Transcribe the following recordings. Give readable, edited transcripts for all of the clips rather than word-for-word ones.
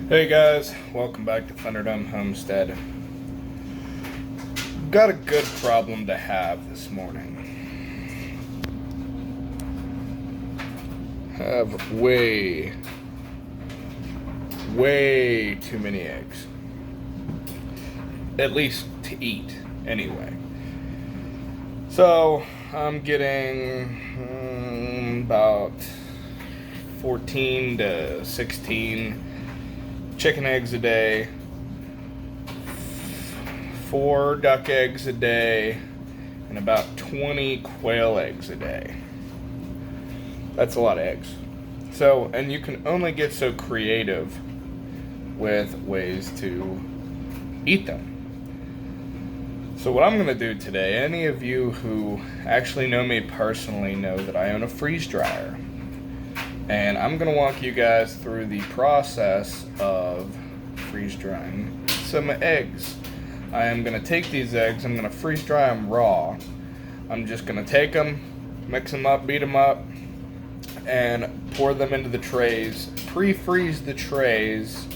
Hey guys, welcome back to Thunderdome Homestead. Got a good problem to have this morning. Have way too many eggs. At least to eat, anyway. So, I'm getting about 14 to 16 chicken eggs a day, 4 duck eggs a day, and about 20 quail eggs a day. That's a lot of eggs. So, and you can only get so creative with ways to eat them. So what I'm going to do today, any of you who actually know me personally know that I own a freeze dryer. And I'm going to walk you guys through the process of freeze drying some eggs. I am going to take these eggs, I'm going to freeze dry them raw. I'm just going to take them, mix them up, beat them up, and pour them into the trays, pre-freeze the trays,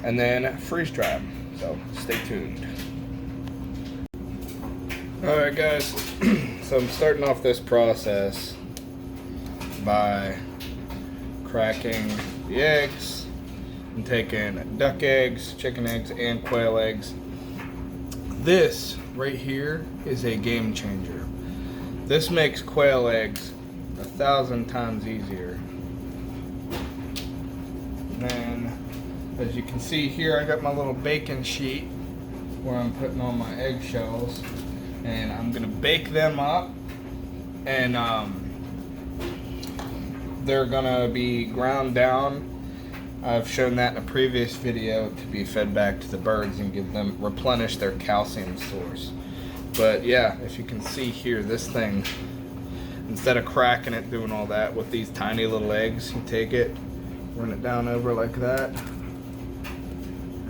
and then freeze dry them. So stay tuned. Alright guys, so I'm starting off this process by cracking the eggs. I'm taking duck eggs, chicken eggs, and quail eggs. This right here is a game changer. This makes quail eggs 1,000 times easier. And then, as you can see here, I got my little baking sheet where I'm putting all my eggshells, and I'm gonna bake them up, and they're gonna be ground down. I've shown that in a previous video to be fed back to the birds and give them, replenish their calcium source. But yeah, if you can see here, this thing, instead of cracking it, doing all that with these tiny little eggs, you take it, run it down over like that,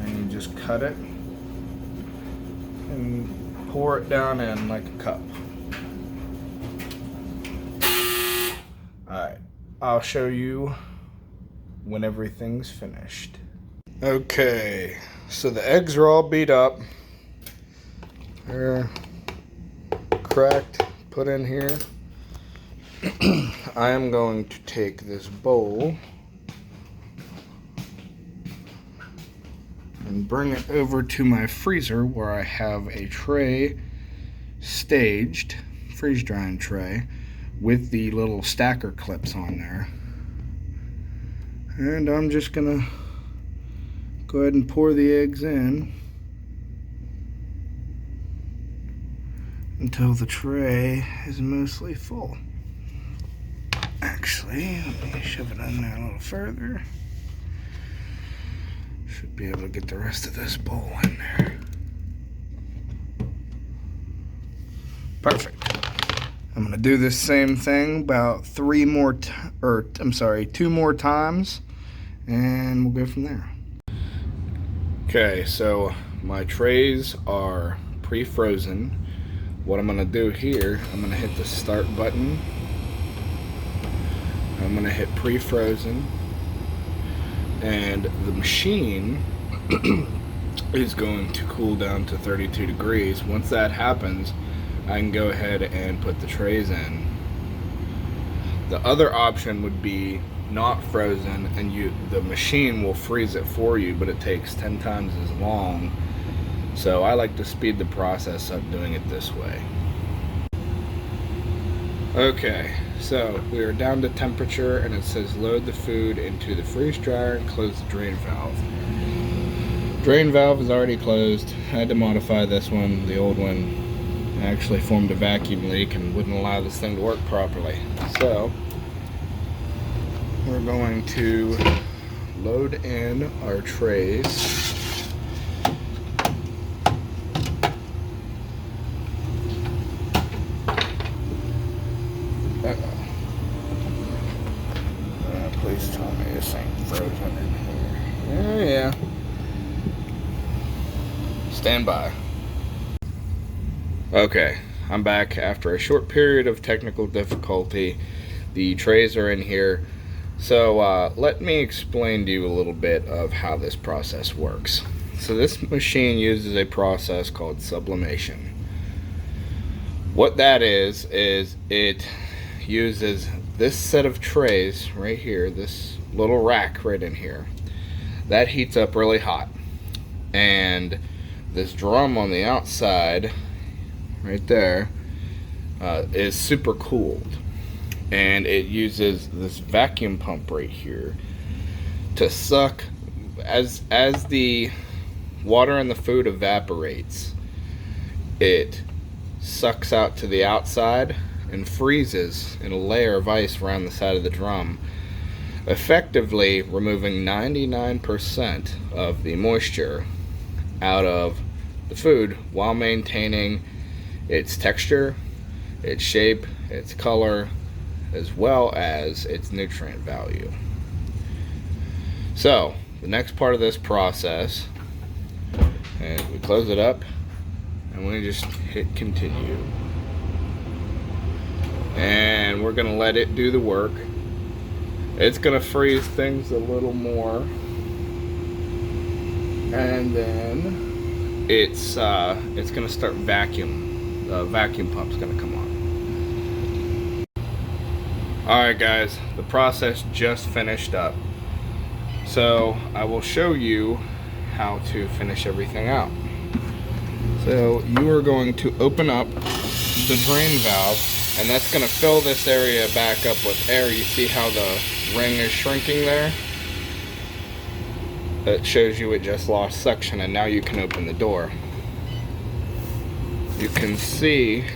and you just cut it and pour it down in like a cup. Alright, I'll show you when everything's finished. Okay, so the eggs are all beat up. They're cracked, put in here. I am going to take this bowl and bring it over to my freezer where I have a tray staged, freeze drying tray, with the little stacker clips on there. And I'm just gonna go ahead and pour the eggs in until the tray is mostly full. Actually, let me shove it in there a little further. Should be able to get the rest of this bowl in there. Perfect. I'm gonna do this same thing about 2 more times, and we'll go from there. Okay, so my trays are pre-frozen. What I'm gonna do here, I'm gonna hit the start button. I'm gonna hit pre-frozen, and the machine is going to cool down to 32 degrees. Once that happens, I can go ahead and put the trays in. The other option would be not frozen, and the machine will freeze it for you, but it takes 10 times as long. So I like to speed the process up doing it this way. Okay, so we are down to temperature, and it says load the food into the freeze dryer and close the drain valve. Drain valve is already closed. I had to modify this one. The old one actually formed a vacuum leak and wouldn't allow this thing to work properly. So we're going to load in our trays. Please tell me this ain't frozen in here. Yeah. Stand by. Okay, I'm back after a short period of technical difficulty. The trays are in here. So let me explain to you a little bit of how this process works. So this machine uses a process called sublimation. What that is it uses this set of trays right here, this little rack right in here, that heats up really hot, and this drum on the outside right there is super cooled, and it uses this vacuum pump right here to suck as the water in the food evaporates. It sucks out to the outside and freezes in a layer of ice around the side of the drum, effectively removing 99% of the moisture out of the food while maintaining its texture, its shape, its color, as well as its nutrient value. So the next part of this process, and we close it up and we just hit continue, and we're gonna let it do the work. It's gonna freeze things a little more, and then it's gonna start vacuum. The vacuum pump's gonna come on. Alright guys, the process just finished up, so I will show you how to finish everything out. So you are going to open up the drain valve, and that's going to fill this area back up with air. You see how the ring is shrinking there? That shows you it just lost suction, and now you can open the door. You can see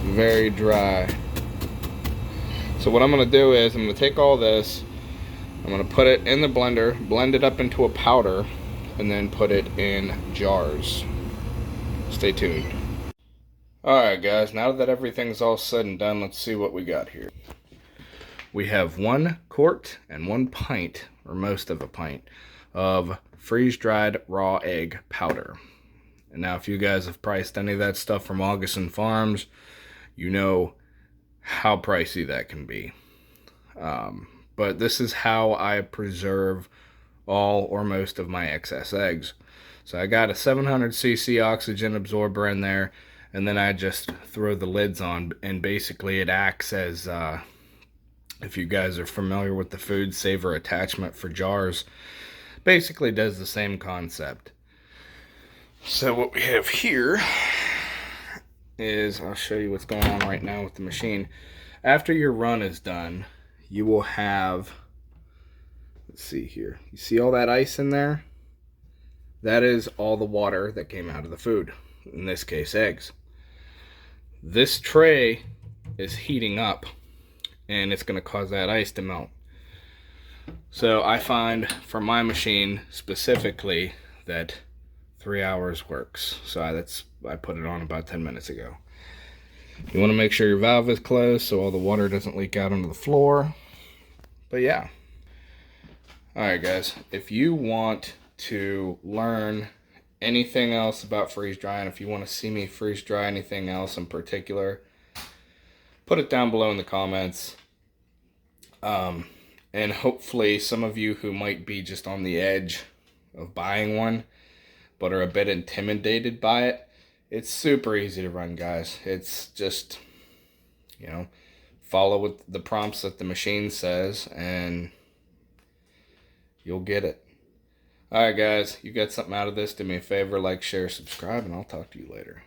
very dry. So what I'm going to do is I'm going to take all this, I'm going to put it in the blender, blend it up into a powder, and then put it in jars. Stay tuned. Alright guys, now that everything's all said and done, let's see what we got here. We have 1 quart and 1 pint, or most of a pint, of freeze-dried raw egg powder. And now if you guys have priced any of that stuff from Augustin Farms, you know how pricey that can be. But this is how I preserve all or most of my excess eggs. So I got a 700cc oxygen absorber in there, and then I just throw the lids on, and basically it acts as, if you guys are familiar with the food saver attachment for jars, basically does the same concept. So what we have here is, I'll show you what's going on right now with the machine. After your run is done, you will have, let's see here, you see all that ice in there? That is all the water that came out of the food, in this case eggs. This tray is heating up, and it's going to cause that ice to melt. So I find for my machine specifically that 3 hours works. So I put it on about 10 minutes ago. You want to make sure your valve is closed so all the water doesn't leak out onto the floor. But yeah. Alright guys, if you want to learn anything else about freeze drying, if you want to see me freeze dry anything else in particular, put it down below in the comments. And hopefully some of you who might be just on the edge of buying one but are a bit intimidated by it, it's super easy to run, guys. It's just, you know, follow with the prompts that the machine says and you'll get it. Alright guys, you got something out of this, do me a favor, like, share, subscribe, and I'll talk to you later.